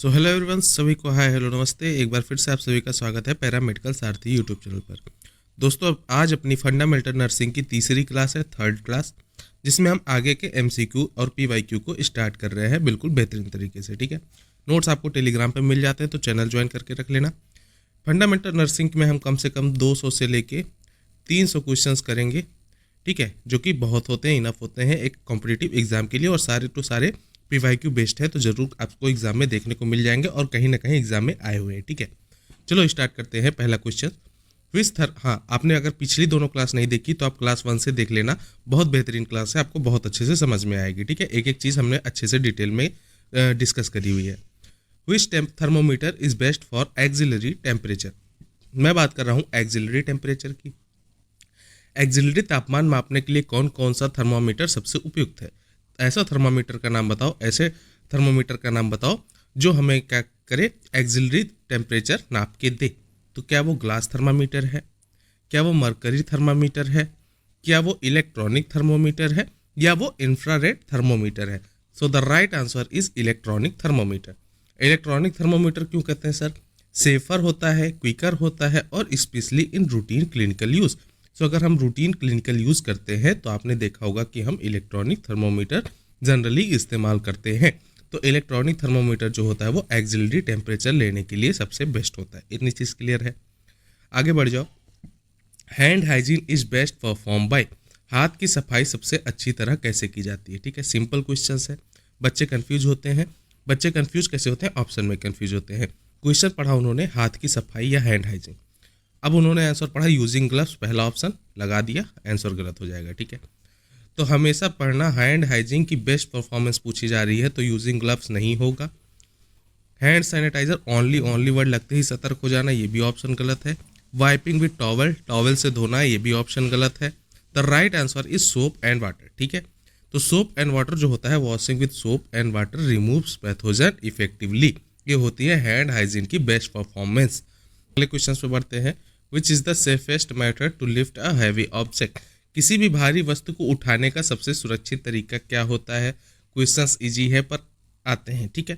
So hello everyone, सभी को hi hello नमस्ते। एक बार फिर से आप सभी का स्वागत है पैरामेडिकल सारथी यूट्यूब चैनल पर। दोस्तों, अब आज अपनी फंडामेंटल नर्सिंग की तीसरी क्लास है, थर्ड क्लास, जिसमें हम आगे के एमसीक्यू और पीवाईक्यू को स्टार्ट कर रहे हैं बिल्कुल बेहतरीन तरीके से। ठीक है, नोट्स आपको टेलीग्राम पर मिल जाते हैं, तो चैनल ज्वाइन करके रख लेना। फंडामेंटल नर्सिंग में हम कम से कम 200 से लेके 300 क्वेश्चंस करेंगे। ठीक है, जो कि बहुत होते हैं, इनफ होते हैं एक कॉम्पिटिटिव एग्जाम के लिए, और सारे टू सारे पीवाईक्यू बेस्ड है, तो जरूर आपको एग्जाम में देखने को मिल जाएंगे और कहीं ना कहीं एग्जाम में आए हुए हैं। ठीक है, चलो स्टार्ट करते हैं। पहला क्वेश्चन, हाँ, आपने अगर पिछली दोनों क्लास नहीं देखी तो आप क्लास 1 से देख लेना, बहुत बेहतरीन क्लास है, आपको बहुत अच्छे से समझ में आएगी। ठीक है, एक एक चीज़ हमने अच्छे से डिटेल में डिस्कस करी हुई है। Which thermometer is best for axillary temperature. मैं बात कर रहा हूँ एक्सिलरी टेम्परेचर की। एक्सिलरी तापमान मापने के लिए कौन कौन सा थर्मोमीटर सबसे उपयुक्त है? ऐसा थर्मोमीटर का नाम बताओ, ऐसे थर्मोमीटर का नाम बताओ जो हमें क्या करे, एक्सिलरी टेम्परेचर नाप के दे। तो क्या वो ग्लास थर्मामीटर है, क्या वो मरकरी थर्मामीटर है, क्या वो इलेक्ट्रॉनिक थर्मोमीटर है, या वो इंफ्रारेड थर्मोमीटर है? सो the right answer is electronic thermometer. Electronic thermometer क्यों कहते हैं सर? सेफर होता है, क्विकर होता है, और specially in routine clinical use. So अगर हम रूटीन क्लिनिकल यूज करते हैं तो आपने देखा होगा कि हम इलेक्ट्रॉनिक थर्मोमीटर जनरली इस्तेमाल करते हैं। तो इलेक्ट्रॉनिक थर्मोमीटर जो होता है वो एक्सिलरी टेम्परेचर लेने के लिए सबसे बेस्ट होता है। इतनी चीज़ क्लियर है, आगे बढ़ जाओ। Hand hygiene is best perform by. हाथ की सफाई सबसे अच्छी तरह कैसे की जाती है? ठीक है, सिंपल क्वेश्चन है। बच्चे कंफ्यूज होते हैं। बच्चे कंफ्यूज कैसे होते हैं? ऑप्शन में कंफ्यूज होते हैं। क्वेश्चन पढ़ा उन्होंने हाथ की सफाई या हैंड हाइजीन, अब उन्होंने आंसर पढ़ा यूजिंग ग्लव्स, पहला ऑप्शन लगा दिया, आंसर गलत हो जाएगा। ठीक है, तो हमेशा पढ़ना हैंड हाइजीन की बेस्ट परफॉर्मेंस पूछी जा रही है तो यूजिंग ग्लव्स नहीं होगा। हैंड सैनिटाइजर ओनली वर्ड लगते ही सतर्क हो जाना, ये भी ऑप्शन गलत है। वाइपिंग विद टॉवल, टॉवल से धोना, ये भी ऑप्शन गलत है। The right answer is soap and water. ठीक है, तो सोप एंड वाटर जो होता है, washing with soap and water removes pathogen effectively, ये होती है हैंड हाइजीन की बेस्ट परफॉर्मेंस। अगले क्वेश्चन पे बढ़ते हैं। Which is the safest method to lift a heavy object. किसी भी भारी वस्तु को उठाने का सबसे सुरक्षित तरीका क्या होता है? क्वेश्चंस इजी है पर आते हैं। ठीक है,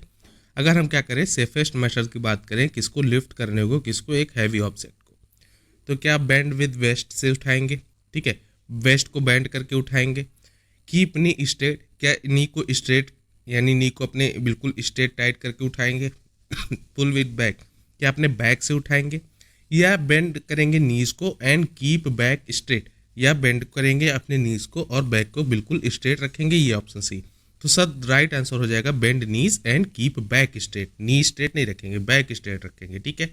अगर हम क्या करें, सेफेस्ट मेथड की बात करें, किसको लिफ्ट करने को, किसको, एक हैवी ऑब्जेक्ट को, तो क्या बैंड विद वेस्ट से उठाएंगे? ठीक है, वेस्ट को बैंड करके उठाएंगे। कीप नी स्ट्रेट, क्या नी को स्ट्रेट यानी नी को अपने बिल्कुल स्ट्रेट टाइट करके उठाएंगे। पुल विद बैक, क्या अपने बैक से उठाएंगे, या बेंड करेंगे नीज को एंड कीप बैक स्ट्रेट, या बेंड करेंगे अपने नीज को और बैक को बिल्कुल स्ट्रेट रखेंगे, ये ऑप्शन सी। तो सब राइट आंसर हो जाएगा bend knees and keep back straight. Knee straight नहीं रखेंगे, बैक स्ट्रेट रखेंगे। ठीक है,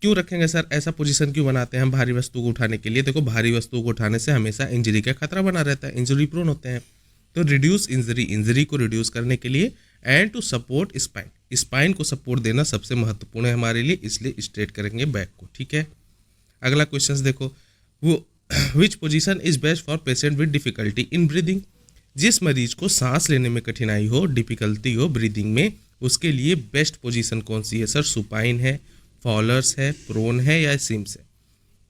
क्यों रखेंगे सर? ऐसा पोजीशन क्यों बनाते हैं हम भारी वस्तु को उठाने के लिए? देखो, भारी वस्तु को उठाने से हमेशा इंजरी का खतरा बना रहता है, इंजरी प्रोन होते हैं। तो रिड्यूस इंजरी, इंजरी को रिड्यूस करने के लिए, and to support spine, spine को सपोर्ट देना सबसे महत्वपूर्ण है हमारे लिए, इसलिए स्ट्रेट करेंगे बैक को। ठीक है, अगला क्वेश्चन देखो, वो which position is best for patient with difficulty in breathing. जिस मरीज को सांस लेने में कठिनाई हो, डिफिकल्टी हो ब्रीदिंग में, उसके लिए बेस्ट पोजीशन कौन सी है सर? सुपाइन है, फॉलर्स है, प्रोन है, या सिम्स है?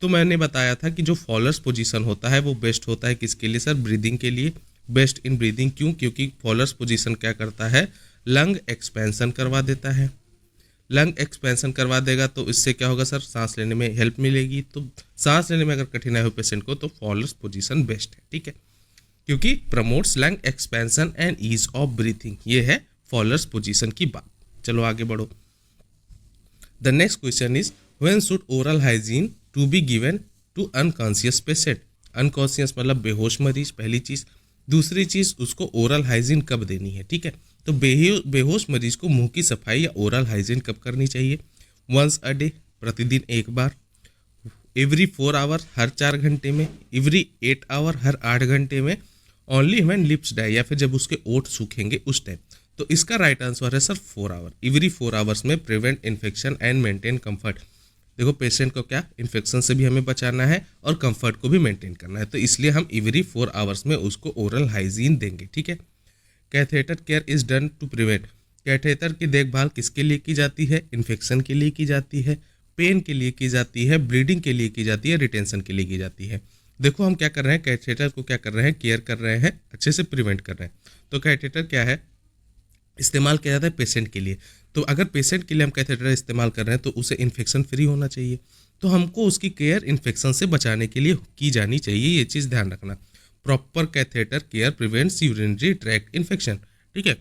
तो मैंने बताया था कि जो फॉलर्स पोजीशन होता है वो बेस्ट होता है किसके लिए सर? ब्रीदिंग के लिए, बेस्ट इन ब्रीदिंग। क्यों? क्योंकि फॉलर्स पोजीशन क्या करता है? लंग एक्सपेंशन करवा देता है। लंग एक्सपेंशन करवा देगा तो इससे क्या होगा सर? सांस लेने में हेल्प मिलेगी। तो सांस लेने में अगर कठिनाई हो पेशेंट को तो फॉलर्स पोजीशन बेस्ट है। ठीक है, क्योंकि promotes lung expansion and ease of breathing, ये है फॉलर्स पोजीशन की बात। चलो आगे बढ़ो। The next question is when should oral hygiene to be given to unconscious patient. Unconscious मतलब बेहोश मरीज, पहली चीज। दूसरी चीज, उसको ओरल हाइजीन कब देनी है? ठीक है, तो बेहोश मरीज को मुंह की सफाई या ओरल हाइजीन कब करनी चाहिए? वंस अ डे, प्रतिदिन एक बार। एवरी 4 आवर, हर 4 घंटे में। एवरी 8 आवर, हर 8 घंटे में। ओनली व्हेन लिप्स ड्राई, या फिर जब उसके ओठ सूखेंगे उस टाइम। तो इसका राइट आंसर है सर 4 आवर। एवरी 4 आवर्स में prevent infection and maintain comfort. देखो, पेशेंट को क्या, इन्फेक्शन से भी हमें बचाना है और कंफर्ट को भी मेंटेन करना है, तो इसलिए हम एवरी 4 आवर्स में उसको ओरल हाइजीन देंगे। ठीक है, catheter care is done to prevent. Catheter की देखभाल किसके लिए की जाती है? इन्फेक्शन के लिए की जाती है, पेन के लिए की जाती है, ब्लीडिंग के लिए की जाती है, रिटेंशन के लिए की जाती है। देखो, हम क्या कर रहे हैं, कैथेटर को क्या कर रहे हैं? केयर कर रहे हैं, अच्छे से प्रिवेंट कर रहे हैं। तो कैथेटर क्या है? इस्तेमाल किया जाता है पेशेंट के लिए। तो अगर पेशेंट के लिए हम कैथेटर इस्तेमाल कर रहे हैं तो उसे इन्फेक्शन फ्री होना चाहिए। तो हमको उसकी केयर इन्फेक्शन से बचाने के लिए की जानी चाहिए, ये चीज़ ध्यान रखना। Proper catheter care prevents urinary tract infection. ठीक है,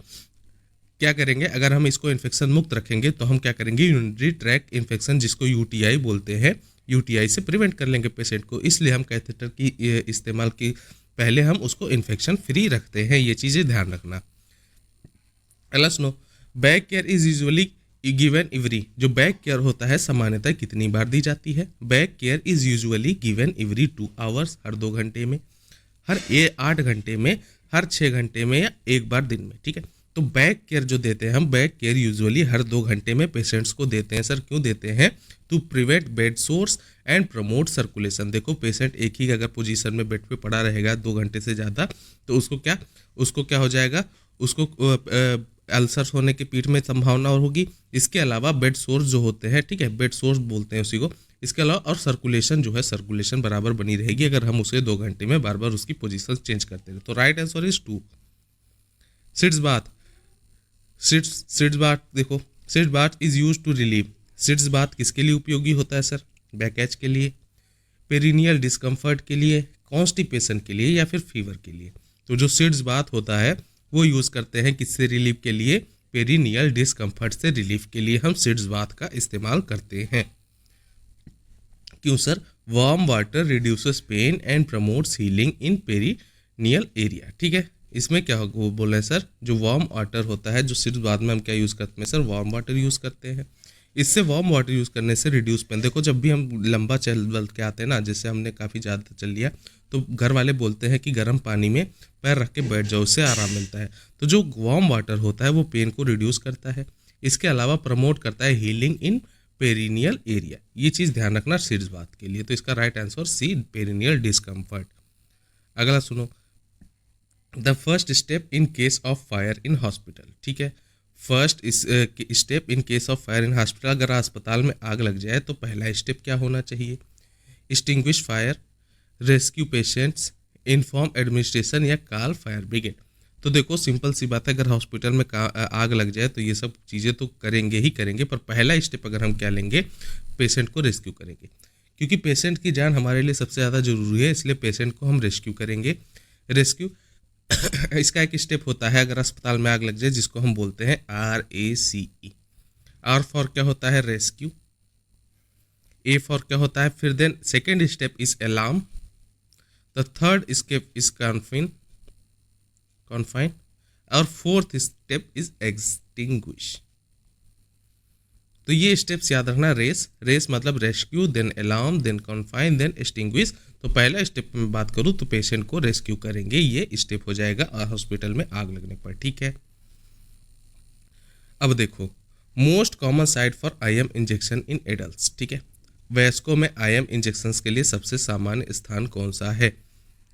क्या करेंगे अगर हम इसको इन्फेक्शन मुक्त रखेंगे तो हम क्या करेंगे, यूरिनरी ट्रैक्ट इन्फेक्शन जिसको यूटीआई बोलते हैं, यूटीआई से प्रिवेंट कर लेंगे पेशेंट को। इसलिए हम कैथेटर की इस्तेमाल की पहले हम उसको इन्फेक्शन फ्री रखते हैं, ये चीज़ें ध्यान रखना। अगला सुनो, back care is usually given every. जो बैक केयर होता है सामान्यतः कितनी बार दी जाती है? Back care is usually given every 2 hours, हर 2 घंटे में, हर 8 घंटे में, हर 6 घंटे में, या एक बार दिन में। ठीक है, तो बैक केयर जो देते हैं हम, बैक केयर यूजुअली हर 2 घंटे में पेशेंट्स को देते हैं। सर क्यों देते हैं? To prevent bed sores and promote circulation. देखो पेशेंट एक ही अगर पोजीशन में बेड पे पड़ा रहेगा 2 घंटे से ज़्यादा तो उसको क्या हो जाएगा, उसको अल्सर होने की पीठ में संभावना होगी। इसके अलावा बेड सोर्स जो होते हैं, ठीक है, बेड सोर्स बोलते हैं उसी को। इसके अलावा और सर्कुलेशन जो है, सर्कुलेशन बराबर बनी रहेगी अगर हम उसे 2 घंटे में बार बार उसकी पोजीशन चेंज करते रहे। तो right answer is 2। Sitz bath. Sitz bath देखो, sitz bath is use to relieve. Sitz bath किसके लिए उपयोगी होता है सर? बैकएच के लिए, पेरिनियल डिस्कम्फर्ट के लिए, कॉन्स्टिपेशन के लिए, या फिर फीवर के लिए। तो जो सिट्स बाथ होता है वो यूज़ करते हैं किससे रिलीफ के लिए? पेरिनियल डिस्कम्फर्ट से रिलीफ के लिए हम सिट्स बाथ का इस्तेमाल करते हैं। क्यों sir? Warm water reduces pain and promotes healing in perineal area. ठीक है, इसमें क्या वो बोल रहे हैं सर, जो वार्म वाटर होता है, जो सिर्फ बाद में हम क्या यूज़ करते हैं सर? वार्म वाटर यूज़ करते हैं। इससे वार्म वाटर यूज़ करने से रिड्यूस पेन। देखो जब भी हम लंबा चल बल के आते हैं ना, जैसे हमने काफ़ी ज़्यादा चल लिया, तो घर वाले बोलते हैं कि गर्म पानी में पैर रख के बैठ जाओ, उससे आराम मिलता है। तो जो वार्म वाटर होता है वो पेन को रिड्यूस करता है। इसके अलावा प्रमोट करता है हीलिंग इन पेरिनियल एरिया। ये चीज़ ध्यान रखना सिट्स बाथ के लिए। तो इसका right answer C, perineal discomfort. अगला सुनो, the first step in case of fire in hospital. ठीक है, first step in case of fire in hospital. अगर अस्पताल में आग लग जाए तो पहला स्टेप क्या होना चाहिए? Extinguish fire, rescue patients, inform administration, या कॉल फायर ब्रिगेड। तो देखो सिंपल सी बात है, अगर हॉस्पिटल में आग लग जाए तो ये सब चीज़ें तो करेंगे ही करेंगे, पर पहला स्टेप अगर हम क्या लेंगे, पेशेंट को रेस्क्यू करेंगे। क्योंकि पेशेंट की जान हमारे लिए सबसे ज़्यादा जरूरी है, इसलिए पेशेंट को हम रेस्क्यू करेंगे। रेस्क्यू इसका एक स्टेप होता है अगर अस्पताल में आग लग जाए, जिसको हम बोलते हैं RACE। आर फॉर क्या होता है? रेस्क्यू। ए फॉर क्या होता है? फिर then second step is alarm. The third step is confine, और फोर्थ स्टेप इज एक्सटिंग्विश। तो ये स्टेप्स याद रखना। रेस मतलब rescue, then alarm, then confine, then extinguish. तो पहला स्टेप में बात करूँ तो पेशेंट को रेस्क्यू करेंगे, ये स्टेप हो जाएगा हॉस्पिटल में आग लगने पर। ठीक है, अब देखो, most common site for IM injection in adults. ठीक है, वयस्कों में IM इंजेक्शंस के लिए सबसे सामान्य स्थान कौन सा है?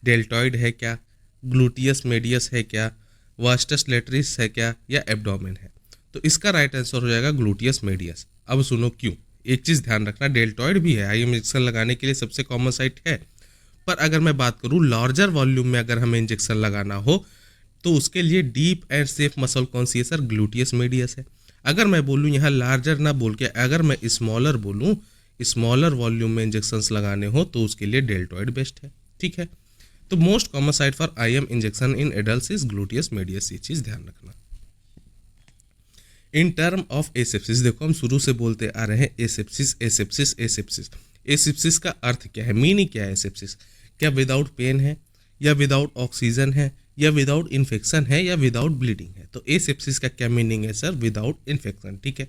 डेल्टॉइड है क्या? ग्लूटियस मीडियस है क्या? वास्टस लेटरिस है क्या? या एब्डोमेन है? तो इसका राइट आंसर हो जाएगा ग्लूटियस मीडियस। अब सुनो क्यों। एक चीज़ ध्यान रखना, डेल्टॉइड भी है, IM इंजेक्शन लगाने के लिए सबसे कॉमन साइट है, पर अगर मैं बात करूँ लार्जर वॉल्यूम में अगर हमें इंजेक्शन लगाना हो तो उसके लिए डीप एंड सेफ मसल कौन सी है सर? ग्लूटियस मीडियस है। अगर मैं बोलूँ यहाँ लार्जर ना बोल के, अगर मैं स्मॉलर बोलूँ, स्मॉलर वॉल्यूम में इंजेक्शंस लगाने हो तो उसके लिए डेल्टॉइड बेस्ट है। ठीक है, तो most common site for IM injection in adults is gluteus medius, ये चीज़ ध्यान रखना। इन टर्म ऑफ एसेप्सिस, देखो हम शुरू से बोलते आ रहे हैं एसेप्सिस एसेप्सिस एसेप्सिस। एसेप्सिस का अर्थ क्या है, मीनिंग क्या है? एसेप्सिस क्या विदाउट पेन है, या विदाउट ऑक्सीजन है, या विदाउट इन्फेक्शन है, या विदाउट ब्लीडिंग है? तो एसेप्सिस का क्या मीनिंग है सर? Without infection. ठीक है,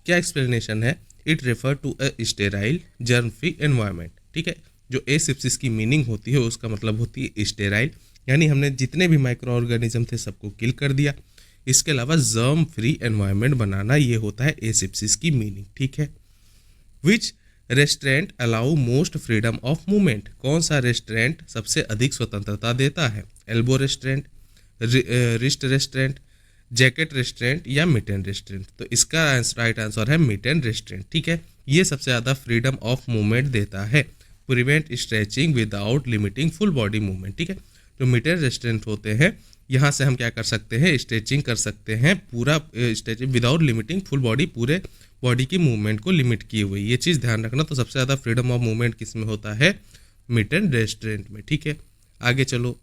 क्या एक्सप्लेनेशन है? It refer to a sterile germ free environment. ठीक है, जो एसेप्सिस की मीनिंग होती है उसका मतलब होती है स्टेराइल, यानी हमने जितने भी माइक्रो ऑर्गेनिज्म थे सबको किल कर दिया। इसके अलावा जर्म फ्री एनवायरनमेंट बनाना, ये होता है एसेप्सिस की मीनिंग। ठीक है, which restraint allow most freedom of movement. कौन सा रेस्टोरेंट सबसे अधिक स्वतंत्रता देता है? Elbow restraint, wrist restraint, jacket restraint, या मिटन रेस्टोरेंट? तो इसका राइट आंसर है मिटन रेस्टोरेंट। ठीक है, ये सबसे ज़्यादा फ्रीडम ऑफ मूवमेंट देता है, prevent stretching without limiting full body movement. ठीक है, जो मिटन रेस्टोरेंट होते हैं यहाँ से हम क्या कर सकते हैं, स्ट्रेचिंग कर सकते हैं, पूरा stretching without limiting full body, पूरे बॉडी की मूवमेंट को लिमिट किए हुए। ये चीज़ ध्यान रखना। तो सबसे ज़्यादा फ्रीडम ऑफ मूवमेंट किस में होता है, मिड एंड रेस्टोरेंट में। ठीक है, आगे चलो।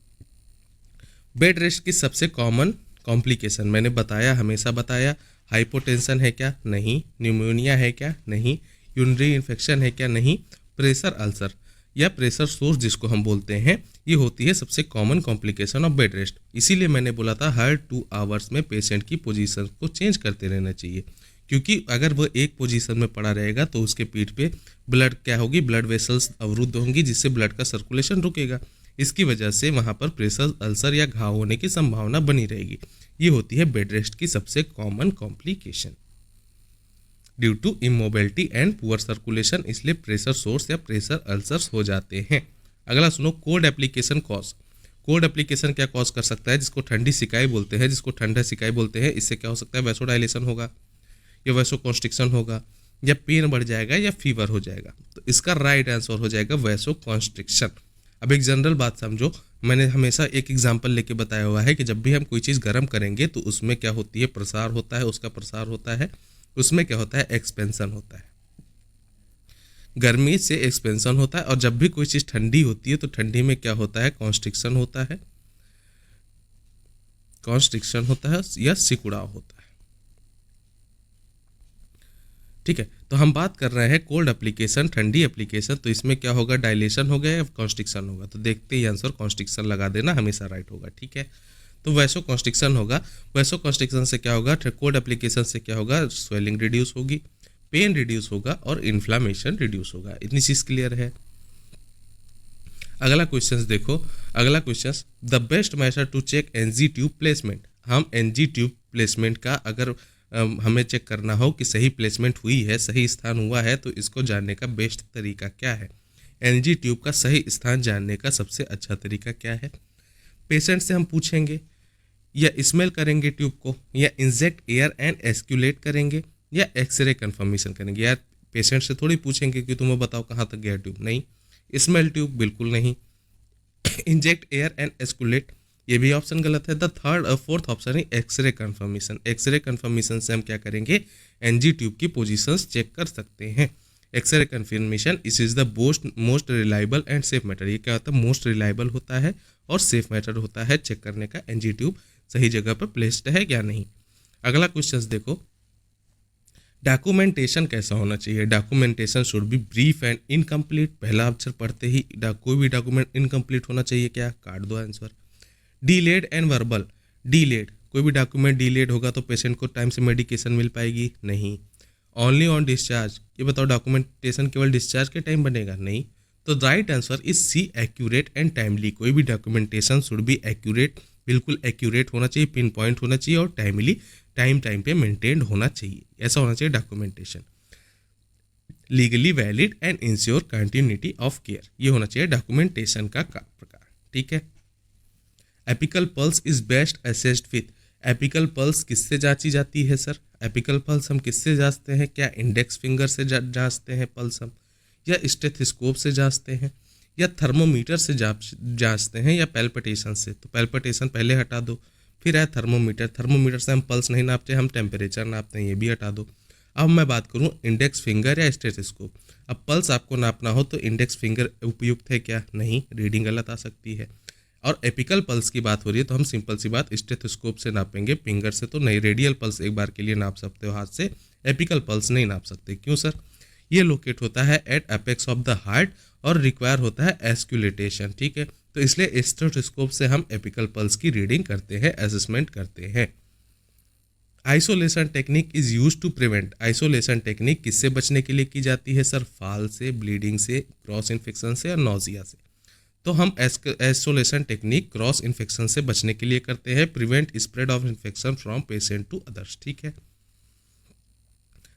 बेड रेस्ट की सबसे कॉमन कॉम्प्लिकेशन मैंने बताया, हमेशा बताया। हाइपोटेंशन है क्या, नहीं। न्यूमोनिया है क्या, नहीं। यूरिनरी इन्फेक्शन है क्या, नहीं। प्रेशर अल्सर या प्रेशर सोर्स जिसको हम बोलते हैं, ये होती है सबसे common complication of bed rest. इसीलिए मैंने बोला था हर 2 आवर्स में पेशेंट की पोजीशन को चेंज करते रहना चाहिए, क्योंकि अगर वो एक पोजीशन में पड़ा रहेगा तो उसके पीठ पे ब्लड क्या होगी, ब्लड वेसल्स अवरुद्ध होंगी, जिससे ब्लड का सर्कुलेशन रुकेगा। इसकी वजह से वहाँ पर प्रेशर अल्सर या घाव होने की संभावना बनी रहेगी। ये होती है बेड रेस्ट की सबसे common complication due to immobility and poor circulation, इसलिए प्रेशर सोर्स या प्रेशर अल्सर्स हो जाते हैं। अगला सुनो, cold application cause. Cold application क्या कॉज कर सकता है, जिसको ठंडी सिकाई बोलते हैं, जिसको ठंडा सिकाई बोलते हैं। इससे क्या हो सकता है, वैसोडाइलेशन होगा या वैसोकॉन्स्ट्रिक्शन होगा या पेन बढ़ जाएगा या फीवर हो जाएगा। तो इसका राइट आंसर हो जाएगा वैसोकॉन्स्ट्रिक्शन। अब एक जनरल बात समझो, मैंने हमेशा एक एग्जांपल लेके बताया हुआ है कि जब भी हम कोई चीज़ गर्म करेंगे तो उसमें क्या होती है, प्रसार होता है, उसका प्रसार होता है, उसमें क्या होता है, एक्सपेंशन होता है। गर्मी से एक्सपेंशन होता है, और जब भी कोई चीज़ ठंडी होती है तो ठंडी में क्या होता है, कॉन्स्ट्रिक्शन होता है, कॉन्स्ट्रिक्शन होता है या सिकुड़ाव होता है। ठीक है, तो हम बात कर रहे हैं कोल्ड एप्लीकेशन, ठंडी एप्लीकेशन, तो इसमें क्या होगा, डायलेशन होगा या कॉन्स्ट्रिक्शन होगा। तो देखते ही आंसर कॉन्स्ट्रिक्शन लगा देना, हमेशा राइट होगा। ठीक है, तो वैसो कॉन्स्ट्रिक्शन होगा। वैसो कॉन्स्ट्रिक्शन से क्या होगा, कोल्ड एप्लीकेशन से क्या होगा, स्वेलिंग रिड्यूस होगी, पेन रिड्यूस होगा और इन्फ्लामेशन रिड्यूस होगा। इतनी चीज़ क्लियर है। अगला क्वेश्चन देखो, अगला question, the best method to check NG tube placement. हम एनजी ट्यूब प्लेसमेंट का अगर हमें चेक करना हो कि सही प्लेसमेंट हुई है, सही स्थान हुआ है, तो इसको जानने का बेस्ट तरीका क्या है। एनजी ट्यूब का सही स्थान जानने का सबसे अच्छा तरीका क्या है। पेशेंट से हम पूछेंगे या स्मेल करेंगे ट्यूब को, या इंजेक्ट एयर एंड एस्क्यूलेट करेंगे, या एक्सरे कंफर्मेशन करेंगे। यार पेशेंट से थोड़ी पूछेंगे कि तुम्हें बताओ कहाँ तक गया ट्यूब, नहीं। स्मेल ट्यूब बिल्कुल नहीं। इंजेक्ट एयर एंड एस्क्यूलेट, ये भी ऑप्शन गलत है। द थर्ड और फोर्थ ऑप्शन है एक्सरे कंफर्मेशन। एक्सरे कंफर्मेशन से हम क्या करेंगे, एनजी ट्यूब की पोजीशंस चेक कर सकते हैं। एक्सरे कंफर्मेशन इस is the most reliable and safe method. ये क्या होता है, मोस्ट रिलायबल होता है और सेफ मेथड होता है चेक करने का एनजी ट्यूब सही जगह पर प्लेस्ड है या नहीं। अगला क्वेश्चन देखो, डॉक्यूमेंटेशन कैसा होना चाहिए। Documentation should B brief and incomplete. पहला अक्षर पढ़ते ही कोई भी डॉक्यूमेंट इनकम्प्लीट होना चाहिए क्या, काट दो आंसर। डीलेड एंड वर्बल, डीलेड, कोई भी डॉक्यूमेंट डीलेड होगा तो पेशेंट को टाइम से मेडिकेशन मिल पाएगी, नहीं। ओनली ऑन डिस्चार्ज, ये बताओ डॉक्यूमेंटेशन केवल डिस्चार्ज के टाइम बनेगा, नहीं। तो right answer is C, accurate and timely. कोई भी डॉक्यूमेंटेशन शुड बी एक्यूरेट, बिल्कुल एक्यूरेट होना चाहिए, पिन पॉइंट होना चाहिए और टाइमली, टाइम पे मेंटेन्ड होना चाहिए। ऐसा होना चाहिए documentation. Legally valid and ensure continuity of care, ये होना चाहिए डॉक्यूमेंटेशन का प्रकार। ठीक है, apical pulse is best assessed with. Apical pulse किससे जांची जाती है सर, एपिकल पल्स हम किससे जांचते हैं, क्या इंडेक्स फिंगर से जांचते हैं पल्स हम, या स्टेथोस्कोप से जांचते हैं, या थर्मोमीटर से जांचते हैं, या पैल्पिटेशन से। तो पैल्पिटेशन पहले हटा दो, फिर है थर्मोमीटर। थर्मोमीटर से हम पल्स नहीं नापते, हम टेम्परेचर नापते हैं, ये भी हटा दो। अब मैं बात करूं इंडेक्स फिंगर या स्टेथोस्कोप। अब पल्स आपको नापना हो तो इंडेक्स फिंगर उपयुक्त है क्या, नहीं, रीडिंग गलत आ सकती है। और एपिकल पल्स की बात हो रही है तो हम सिंपल सी बात स्टेथोस्कोप से नापेंगे, फिंगर से तो नहीं। रेडियल पल्स एक बार के लिए नाप सकते हो हाथ से, एपिकल पल्स नहीं नाप सकते। क्यों सर, ये लोकेट होता है at apex of the heart और रिक्वायर होता है एस्क्यूलेटेशन। ठीक है, तो इसलिए स्टेथोस्कोप से हम एपिकल पल्स की रीडिंग करते हैं, असेसमेंट करते हैं। Isolation technique is use to prevent. Isolation technique किससे बचने के लिए की जाती है सर, फाल से, ब्लीडिंग से, क्रॉस इन्फेक्शन से और नोजिया से। तो हम आइसोलेशन टेक्निक क्रॉस इन्फेक्शन से बचने के लिए करते हैं, prevent spread of infection from patient to others. ठीक है,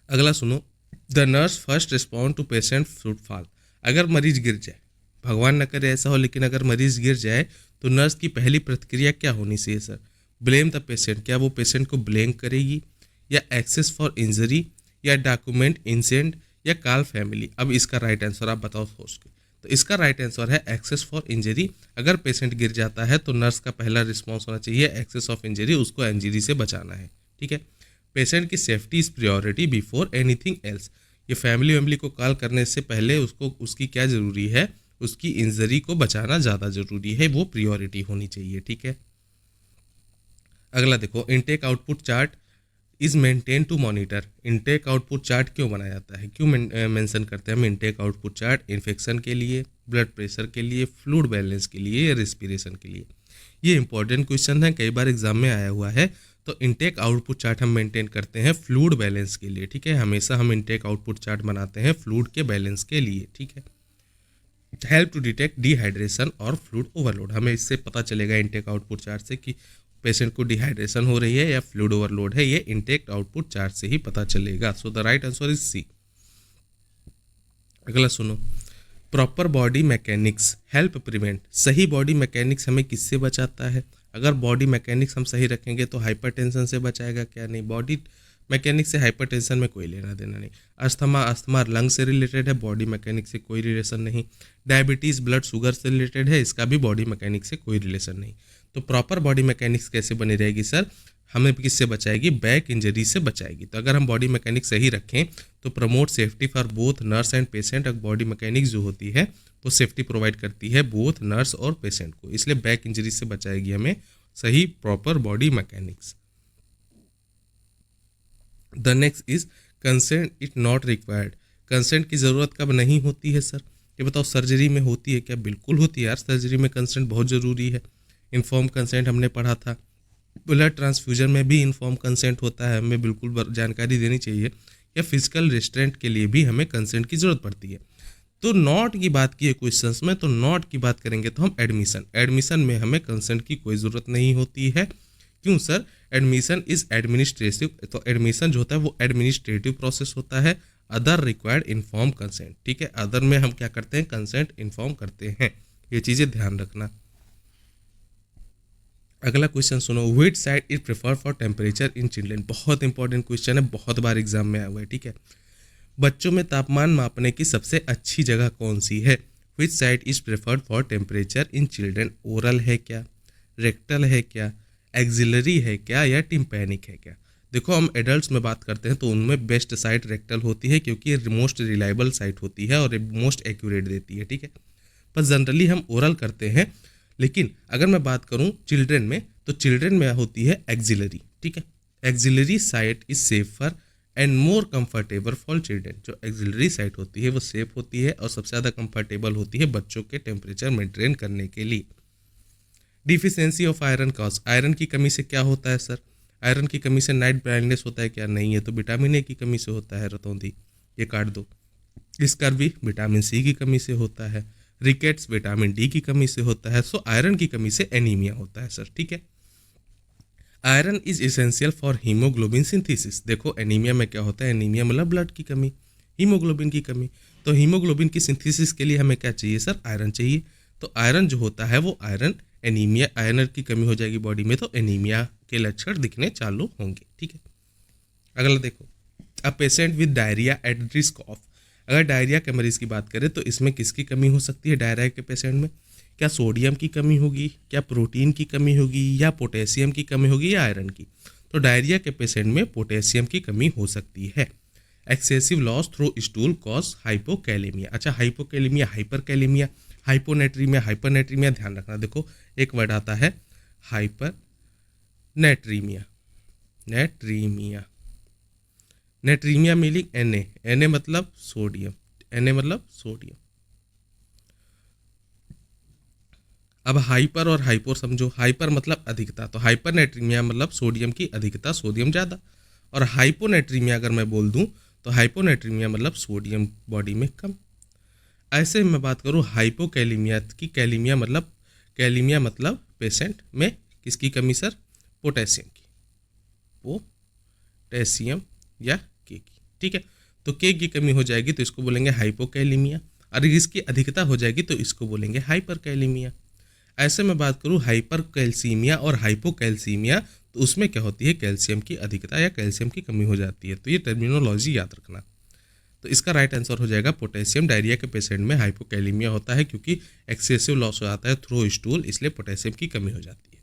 अगला सुनो, the nurse first respond to patient foot fall. अगर मरीज गिर जाए, भगवान न करे ऐसा हो, लेकिन अगर मरीज गिर जाए तो नर्स की पहली प्रतिक्रिया क्या होनी चाहिए सर, ब्लेम द पेशेंट। क्या वो पेशेंट को ब्लेम करेगी, या एक्सेस फॉर इंजरी, या डॉक्यूमेंट इंसेंट, या कॉल फैमिली। अब इसका राइट आंसर आप बताओ सोच के। तो इसका राइट आंसर है एक्सेस फॉर इंजरी। अगर पेशेंट गिर जाता है तो नर्स का पहला रिस्पॉन्स होना चाहिए एक्सेस ऑफ इंजरी, उसको इंजरी से बचाना है, ठीक है। पेशेंट की safety is priority before anything else. ये फैमिली को कॉल करने से पहले उसकी क्या ज़रूरी है, उसकी इंजरी को बचाना ज़्यादा ज़रूरी है, वो प्रियोरिटी होनी चाहिए, ठीक है। अगला देखो, intake output chart is maintain to monitor. Intake output chart क्यों बनाया जाता है, क्यों मेंशन करते हैं हम इनटेक आउटपुट चार्ट? इन्फेक्शन के लिए, ब्लड प्रेशर के लिए, फ्लूइड बैलेंस के लिए या रेस्पिरेशन के लिए? ये इंपॉर्टेंट क्वेश्चन है, कई बार एग्जाम में आया हुआ है। तो इनटेक आउटपुट चार्ट हम मेंटेन करते हैं फ्लूइड बैलेंस के लिए, ठीक है। हमेशा हम इनटेक आउटपुट चार्ट बनाते हैं फ्लूइड के बैलेंस के लिए, ठीक है। हेल्प टू डिटेक्ट डिहाइड्रेशन और फ्लूइड ओवरलोड। हमें इससे पता चलेगा इनटेक आउटपुट चार्ट से कि पेशेंट को डिहाइड्रेशन हो रही है या फ्लूइड ओवरलोड है, ये इनटेक आउटपुट चार्ट से ही पता चलेगा। So the right answer is C. अगला सुनो, proper body mechanics help prevent. सही बॉडी मैकेनिक्स हमें किससे बचाता है? अगर बॉडी मैकेनिक्स हम सही रखेंगे तो हाइपरटेंशन से बचाएगा क्या? नहीं, बॉडी मैकेनिक्स से हाइपरटेंशन में कोई लेना देना नहीं। अस्थमा लंग से रिलेटेड है, बॉडी मैकेनिक्स से कोई रिलेशन नहीं। डायबिटीज़ ब्लड शुगर से रिलेटेड है, इसका भी बॉडी मैकेनिक्स से कोई रिलेशन नहीं। तो प्रॉपर बॉडी मैकेनिक्स कैसे बनी रहेगी सर? हमें किससे बचाएगी? बैक इंजरी से बचाएगी। तो अगर हम बॉडी मैकेनिक्स सही रखें तो promote safety for both nurse and patient. Body mechanics जो होती है वो सेफ्टी प्रोवाइड करती है बोथ नर्स और पेशेंट को, इसलिए बैक इंजरी से बचाएगी हमें सही proper body mechanics. The next is consent it not required. Consent की ज़रूरत कब नहीं होती है सर? ये बताओ, सर्जरी में होती है क्या? बिल्कुल होती है यार, सर्जरी में कंसेंट बहुत ज़रूरी है। इन्फॉर्म कंसेंट हमने पढ़ा था। ब्लड ट्रांसफ्यूजन में भी इन्फॉर्म कंसेंट होता है, हमें बिल्कुल जानकारी देनी चाहिए। या फिजिकल रेस्ट्रेंट के लिए भी हमें कंसेंट की ज़रूरत पड़ती है। तो नॉट की बात की है क्वेश्चंस में, तो नॉट की बात करेंगे तो हम एडमिशन में हमें कंसेंट की कोई ज़रूरत नहीं होती है। क्यों सर? Admission is administrative. तो एडमिशन जो होता है वो एडमिनिस्ट्रेटिव प्रोसेस होता है। अदर रिक्वायर्ड इन्फॉर्म कंसेंट, ठीक है। अदर में हम क्या करते हैं? कंसेंट इन्फॉर्म करते हैं। ये चीज़ें ध्यान रखना। अगला क्वेश्चन सुनो, which side is prefer for temperature in children. बहुत इंपॉर्टेंट क्वेश्चन है, बहुत बार एग्जाम में आया हुआ है, ठीक है। बच्चों में तापमान मापने की सबसे अच्छी जगह कौन सी है? Which side is preferred for temperature in children? Oral है क्या, रेक्टल है क्या, एक्सिलरी है क्या, या टिम्पैनिक है क्या? देखो, हम एडल्ट्स में बात करते हैं तो उनमें बेस्ट साइट रेक्टल होती है, क्योंकि ये मोस्ट रिलायबल साइट होती है और मोस्ट एक्यूरेट देती है, ठीक है। पर जनरली हम ओरल करते हैं। लेकिन अगर मैं बात करूं चिल्ड्रन में, तो चिल्ड्रन में होती है एक्सिलरी, ठीक है। Axillary site is safer and more comfortable for children. जो एक्सिलरी साइट होती है वो सेफ होती है और सबसे ज़्यादा कंफर्टेबल होती है बच्चों के टेम्परेचर मेंटेन करने के लिए। Deficiency of iron cause. Iron की कमी से क्या होता है सर? आयरन की कमी से नाइट ब्लाइंडनेस होता है क्या? नहीं है। तो विटामिन ए की कमी से होता है रतौंधी, ये काट दो। स्कर्वी विटामिन सी की कमी से होता है। रिकेट्स विटामिन डी की कमी से होता है। सो आयरन की कमी से एनीमिया होता है सर, ठीक है। Iron is essential for haemoglobin synthesis. देखो, एनीमिया में क्या होता है? एनीमिया मतलब ब्लड की कमी, हीमोग्लोबिन की कमी। तो हीमोग्लोबिन की सिंथेसिस के लिए हमें क्या चाहिए सर? आयरन चाहिए। तो आयरन जो होता है वो आयरन की कमी हो जाएगी बॉडी में, तो एनीमिया के लक्षण दिखने चालू होंगे, ठीक है। अगला देखो, a patient with diarrhoea at risk of. अगर डायरिया के मरीज की बात करें तो इसमें किसकी कमी हो सकती है डायरिया के पेशेंट में? क्या सोडियम की कमी होगी, क्या प्रोटीन की कमी होगी, या पोटेशियम की कमी होगी, या आयरन की? तो डायरिया के पेशेंट में पोटेशियम की कमी हो सकती है। Excessive loss through stool cause hypokalemia. अच्छा, हाइपोकैलेमिया, हाइपरकैलेमिया, हाइपोनेट्रीमिया, हाइपरनेट्रीमिया ध्यान रखना। देखो, एक वर्ड आता है हाइपरनेट्रीमिया। नेट्रीमिया मीनिंग Na मतलब सोडियम, Na मतलब सोडियम। अब हाइपर और हाइपोर समझो। हाइपर मतलब अधिकता, तो हाइपरनेट्रीमिया मतलब सोडियम की अधिकता, सोडियम ज़्यादा। और हाइपोनेट्रीमिया अगर मैं बोल दूं तो हाइपोनेट्रीमिया मतलब सोडियम बॉडी में कम। ऐसे मैं बात करूं हाइपोकैलेमिया की, कैलीमिया मतलब पेशेंट में किसकी कमी सर? पोटेशियम की, पोटेशियम या के की, ठीक है। तो के की कमी हो जाएगी तो इसको बोलेंगे हाइपोकैलेमिया, और इसकी अधिकता हो जाएगी तो इसको बोलेंगे हाइपरकैलेमिया। ऐसे में बात करूँ हाइपर कैल्सीमिया और हाइपोकैल्सीमिया, तो उसमें क्या होती है? कैल्शियम की अधिकता या कैल्शियम की कमी हो जाती है। तो ये टर्मिनोलॉजी याद रखना। तो इसका राइट आंसर हो जाएगा पोटेशियम। डायरिया के पेशेंट में हाइपोकैलेमिया होता है क्योंकि एक्सेसिव लॉस हो जाता है थ्रू स्टूल, इसलिए पोटेशियम की कमी हो जाती है।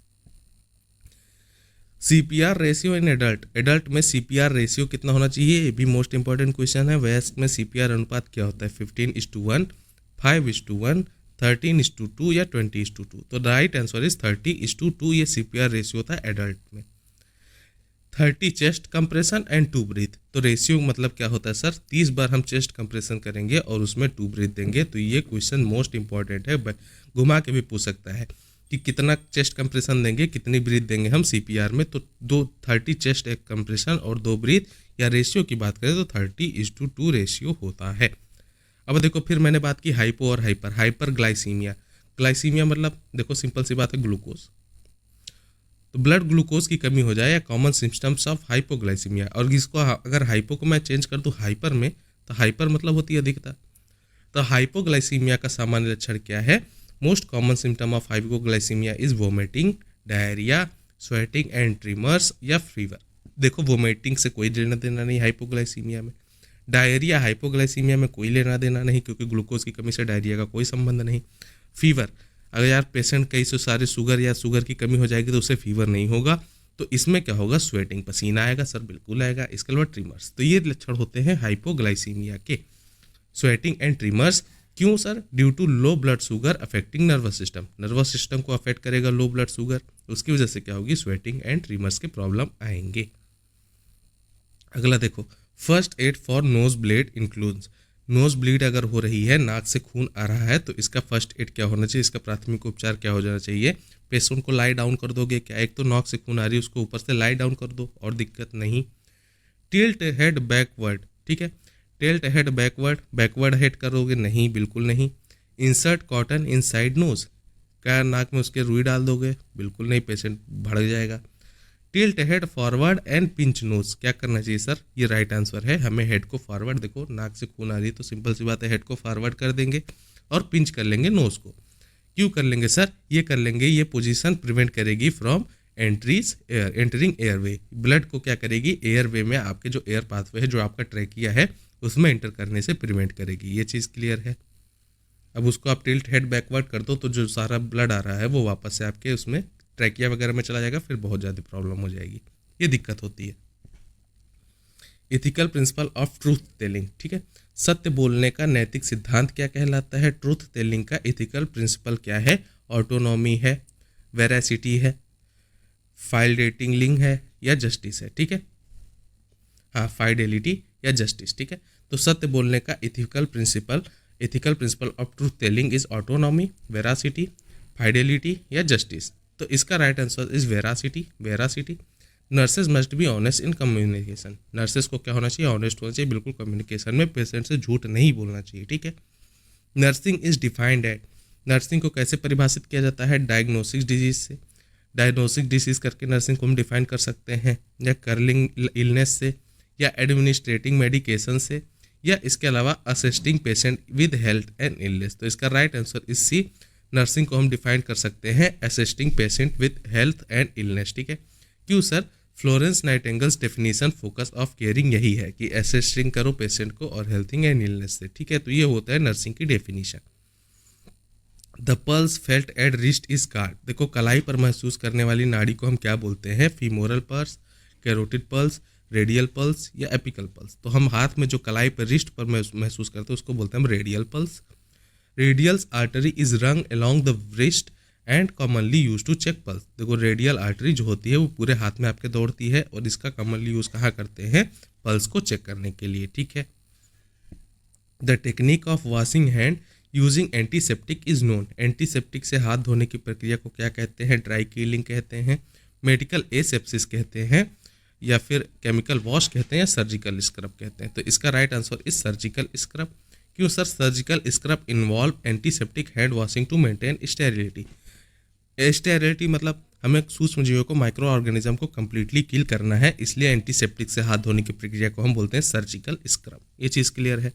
CPR ratio in adult, adult में सीपीआर रेशियो कितना होना चाहिए, ये भी मोस्ट इंपॉर्टेंट क्वेश्चन है। वयस्क में सीपीआर अनुपात क्या होता है, 15:1, 5:1, 13:2 या 20:2। तो राइट आंसर इज 30:2, ये सीपीआर रेशियो था एडल्ट में। 30 चेस्ट कंप्रेशन एंड 2 ब्रीथ, तो रेशियो मतलब क्या होता है सर, 30 बार हम चेस्ट कंप्रेशन करेंगे और उसमें 2 ब्रीथ देंगे। तो ये क्वेश्चन मोस्ट इंपॉर्टेंट है, घुमा के भी पूछ सकता है कि कितना चेस्ट कंप्रेशन देंगे, कितनी ब्रीथ देंगे हम सीपीआर में। तो 30 चेस्ट एक कंप्रेशन और 2 ब्रीथ, या रेशियो की बात करें तो 30:2 रेशियो होता है। अब देखो फिर मैंने बात की हाइपो और हाइपर। हाइपर ग्लाइसीमिया, ग्लाइसीमिया मतलब देखो सिंपल सी बात है, ग्लूकोज, तो ब्लड ग्लूकोज की कमी हो जाए या कॉमन सिम्टम्स ऑफ हाइपोग्लाइसीमिया। और इसको अगर हाइपो को मैं चेंज कर दूं हाइपर में, तो हाइपर मतलब होती है अधिकता। तो हाइपोग्लाइसीमिया का सामान्य लक्षण क्या है, most common symptom of hypoglycaemia is vomiting, diarrhoea, sweating and trimmers या फीवर। देखो वोमिटिंग से कोई लेना देना नहीं हाइपोग्लाइसीमिया में, डायरिया हाइपोग्लाइसीमिया में कोई लेना देना नहीं क्योंकि ग्लूकोज की कमी से डायरिया का कोई संबंध नहीं। फीवर, अगर यार पेशेंट कई सौ सारे शुगर या शुगर की कमी हो जाएगी तो उसे फीवर नहीं होगा। तो इसमें क्या होगा, स्वेटिंग, पसीना आएगा सर, बिल्कुल आएगा। इसके अलावा ट्रिमर्स, तो ये लक्षण होते हैं हाइपोग्लाइसीमिया के, स्वेटिंग एंड ट्रिमर्स। क्यों sir, due to low blood sugar affecting nervous system, nervous system को अफेक्ट करेगा लो ब्लड शुगर, उसकी वजह से क्या होगी, स्वेटिंग एंड ट्रिमर्स के प्रॉब्लम आएंगे। अगला देखो, first aid for nose bleed includes, nose bleed अगर हो रही है, नाक से खून आ रहा है, तो इसका फर्स्ट एड क्या होना चाहिए, इसका प्राथमिक उपचार क्या हो जाना चाहिए। पेशेंट को लाई डाउन कर दोगे क्या, एक तो नाक से खून आ रही है उसको ऊपर से लाई डाउन कर दो और दिक्कत नहीं। टिल्ट हेड बैकवर्ड, ठीक है, tilt head backward, backward head करोगे नहीं, बिल्कुल नहीं। इंसर्ट कॉटन इनसाइड नोज, क्या नाक में उसके रुई डाल दोगे, बिल्कुल नहीं, पेशेंट भड़क जाएगा। Tilt head forward and pinch nose, क्या करना चाहिए सर, ये राइट आंसर है, हमें हेड को फॉरवर्ड, देखो नाक से खून आ रही है तो सिंपल सी बात है हेड को फॉरवर्ड कर देंगे और पिंच कर लेंगे नोज को। क्यों कर लेंगे सर, ये कर लेंगे, ये पोजीशन प्रिवेंट करेगी फ्रॉम एंटरिंग एयरवे, ब्लड को क्या करेगी, एयरवे में आपके जो एयर पाथवे है, जो आपका ट्रैकिया है उसमें एंटर करने से प्रिवेंट करेगी। ये चीज़ क्लियर है। अब उसको आप टिल्ट हेड बैकवर्ड कर दो तो जो सारा ब्लड आ रहा है वो वापस से आपके उसमें ट्रैकिया वगैरह में चला जाएगा, फिर बहुत ज़्यादा प्रॉब्लम हो जाएगी, ये दिक्कत होती है। Ethical principle of truth telling, ठीक है, सत्य बोलने का नैतिक सिद्धांत क्या कहलाता है, ट्रूथ टेलिंग का इथिकल प्रिंसिपल क्या है, ऑटोनॉमी है, वेरासिटी है, फाइडेलिटी है या जस्टिस है, ठीक है, हाँ फाइडेलिटी या जस्टिस, ठीक है। तो सत्य बोलने का ethical principle of truth telling is autonomy, veracity, fidelity या जस्टिस। तो इसका right answer is veracity. Nurses must be honest in communication, nurses को क्या होना चाहिए, ऑनेस्ट होना चाहिए, बिल्कुल कम्युनिकेशन में पेशेंट से झूठ नहीं बोलना चाहिए, ठीक है। Nursing is defined at, nursing को कैसे परिभाषित किया जाता है, डायग्नोसिस डिजीज से, डायग्नोसिक डिजीज करके नर्सिंग को हम डिफाइन कर सकते हैं, या कर्लिंग इलनेस से, या एडमिनिस्ट्रेटिंग मेडिकेशन से, या इसके अलावा assisting patient with health and illness. तो इसका right answer is C, nursing को हम डिफाइन कर सकते हैं assisting patient with health and illness, ठीक है। क्यों sir, Florence Nightingale's definition focus of caring यही है कि असिस्टिंग करो पेशेंट को और हेल्थिंग एंड इलनेस से, ठीक है। तो ये होता है नर्सिंग की definition. The pulse felt at wrist is called, देखो कलाई पर महसूस करने वाली नाड़ी को हम क्या बोलते हैं, femoral pulse, carotid pulse, radial pulse या एपिकल पल्स। तो हम हाथ में जो कलाई पर रिस्ट पर महसूस करते हैं उसको बोलते हैं हम radial pulse. Radial artery is run along the wrist and commonly use to check pulse, देखो रेडियल आर्टरी जो होती है वो पूरे हाथ में आपके दौड़ती है और इसका कॉमनली यूज कहाँ करते हैं, पल्स को चेक करने के लिए, ठीक है। The technique of washing hand using antiseptic is known, antiseptic से हाथ धोने की प्रक्रिया को क्या कहते हैं, ड्राई कीलिंग कहते हैं, मेडिकल एसेप्सिस कहते हैं, या फिर केमिकल वॉश कहते हैं, या सर्जिकल स्क्रब कहते हैं। तो इसका right answer is surgical scrub. क्यों sir, surgical scrub involve antiseptic hand washing to maintain sterility, sterility मतलब हमें सूक्ष्म जीवों को, माइक्रो ऑर्गेनिज्म को कंप्लीटली किल करना है, इसलिए एंटीसेप्टिक से हाथ धोने की प्रक्रिया को हम बोलते हैं सर्जिकल स्क्रब। ये चीज़ क्लियर है।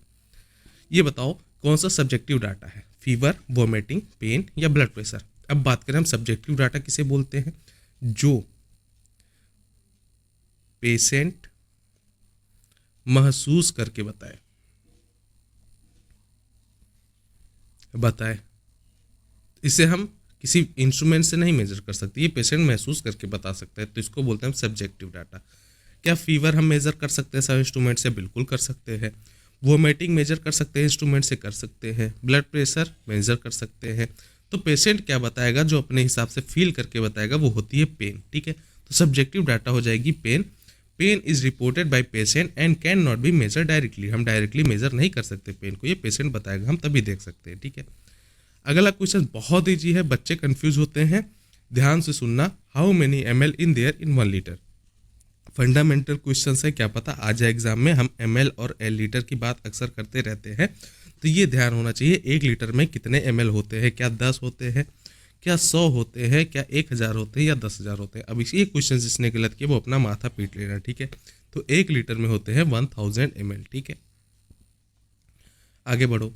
ये बताओ कौन सा सब्जेक्टिव डाटा है, फीवर, वोमिटिंग, पेन या ब्लड प्रेशर। अब बात करें हम सब्जेक्टिव डाटा किसे बोलते हैं, जो पेशेंट महसूस करके बताए, बताए। इसे हम किसी इंस्ट्रूमेंट से नहीं मेजर कर सकते, ये पेशेंट महसूस करके बता सकता है, तो इसको बोलते हैं सब्जेक्टिव डाटा। क्या फीवर हम मेजर कर सकते हैं सब इंस्ट्रूमेंट से? बिल्कुल कर सकते हैं। वोमिटिंग मेजर कर सकते हैं इंस्ट्रूमेंट से? कर सकते हैं। ब्लड प्रेशर मेजर कर सकते हैं। तो पेशेंट क्या बताएगा? जो अपने हिसाब से फील करके बताएगा वो होती है पेन। ठीक है, तो सब्जेक्टिव डाटा हो जाएगी pain. Pain is reported by patient and can not be measure directly. हम डायरेक्टली मेजर नहीं कर सकते पेन को, ये पेशेंट बताएगा, हम तभी देख सकते हैं। ठीक है, अगला क्वेश्चन बहुत ईजी है, बच्चे कंफ्यूज होते हैं, ध्यान से सुनना। How many ml in there in 1 litre? Fundamental question है, क्या पता आ जाए एग्जाम में। हम ml और l लीटर की बात अक्सर करते रहते हैं, तो ये ध्यान होना चाहिए 1 लीटर में कितने ml होते हैं। क्या 10 होते हैं, क्या 100 होते हैं, क्या 1000 होते हैं, या 10,000 होते हैं? अब ये क्वेश्चन जिसने गलत किया वो अपना माथा पीट लेना। ठीक है, तो 1 लीटर में होते हैं 1000 ml। ठीक है, आगे बढ़ो।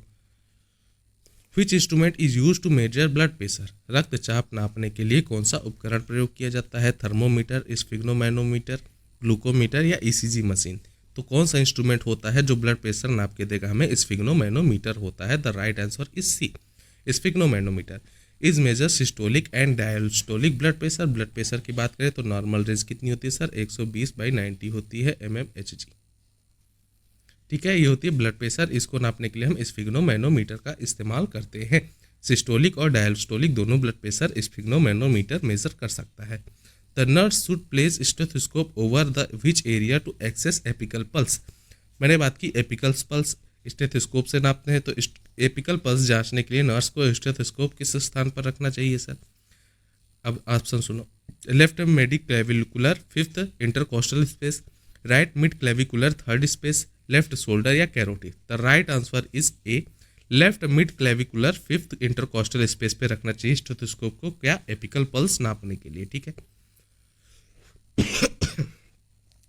Which instrument is use to measure blood pressure? रक्तचाप नापने के लिए कौन सा उपकरण प्रयोग किया जाता है? थर्मोमीटर, स्फिग्नोमैनोमीटर, ग्लूकोमीटर, या ईसीजी मशीन? तो कौन सा इंस्ट्रूमेंट होता है जो ब्लड प्रेशर नाप के देगा हमें? स्फिग्नोमैनोमीटर होता है। The right answer is C, sphygmomanometer. Is measure systolic and diastolic blood pressure? Blood pressure की बात करें तो नॉर्मल रेंज कितनी होती है सर? 120/90 होती है mmHg। ठीक है, ये होती है ब्लड प्रेशर। इसको नापने के लिए हम स्फिग्नोमैनोमीटर का इस्तेमाल करते हैं। सिस्टोलिक और डायस्टोलिक दोनों ब्लड प्रेशर स्फिग्नोमैनोमीटर मेजर कर सकता है। The nurse should place stethoscope over the which area to access apical pulse? मैंने बात की एपिकल पल्स स्टेथोस्कोप से नापते हैं, तो एपिकल पल्स जांचने के लिए नर्स को स्टेथोस्कोप किस स्थान पर रखना चाहिए सर? अब ऑप्शन सुनो। Left mid clavicular 5th intercostal space, right mid clavicular 3rd space, left shoulder, या carotid? The right answer is A, left mid clavicular 5th intercostal space पे रखना चाहिए स्टेथोस्कोप को। क्या? एपिकल पल्स नापने के लिए। ठीक है,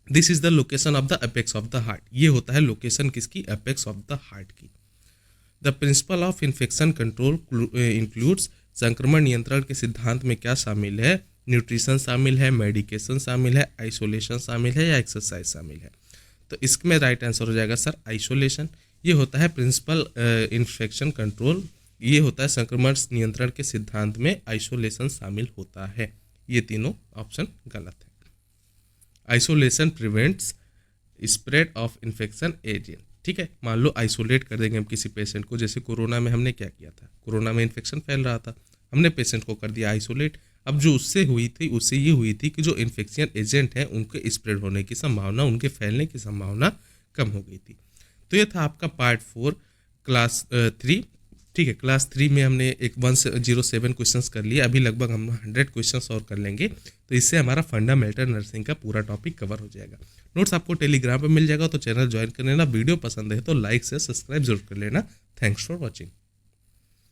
this is the location of the apex of the heart. ये होता है लोकेशन किसकी? अपेक्स ऑफ द हार्ट की। The principle of infection control includes? संक्रमण नियंत्रण के सिद्धांत में क्या शामिल है? न्यूट्रिशन शामिल है, मेडिकेशन शामिल है, आइसोलेशन शामिल है, या एक्सरसाइज शामिल है? तो इसमें राइट आंसर हो जाएगा सर आइसोलेशन। ये होता है प्रिंसिपल इन्फेक्शन कंट्रोल, ये होता है संक्रमण नियंत्रण के सिद्धांत में आइसोलेशन शामिल होता है। ये तीनों ऑप्शन गलत है। Isolation prevents spread of infection agent. ठीक है, मान लो आइसोलेट कर देंगे हम किसी पेशेंट को, जैसे कोरोना में हमने क्या किया था, कोरोना में इन्फेक्शन फैल रहा था, हमने पेशेंट को कर दिया आइसोलेट। अब जो उससे हुई थी उससे ये हुई थी कि जो इन्फेक्शन एजेंट हैं उनके स्प्रेड होने की संभावना, उनके फैलने की संभावना कम हो गई थी। तो ये था आपका पार्ट 4 क्लास 3। ठीक है, क्लास 3 में हमने एक 107 क्वेश्चंस कर लिए, अभी लगभग हम 100 क्वेश्चंस और कर लेंगे, तो इससे हमारा फंडामेंटल नर्सिंग का पूरा टॉपिक कवर हो जाएगा। नोट्स आपको टेलीग्राम पे मिल जाएगा, तो चैनल ज्वाइन कर लेना। वीडियो पसंद है तो लाइक से सब्सक्राइब जरूर कर लेना। Thanks for watching.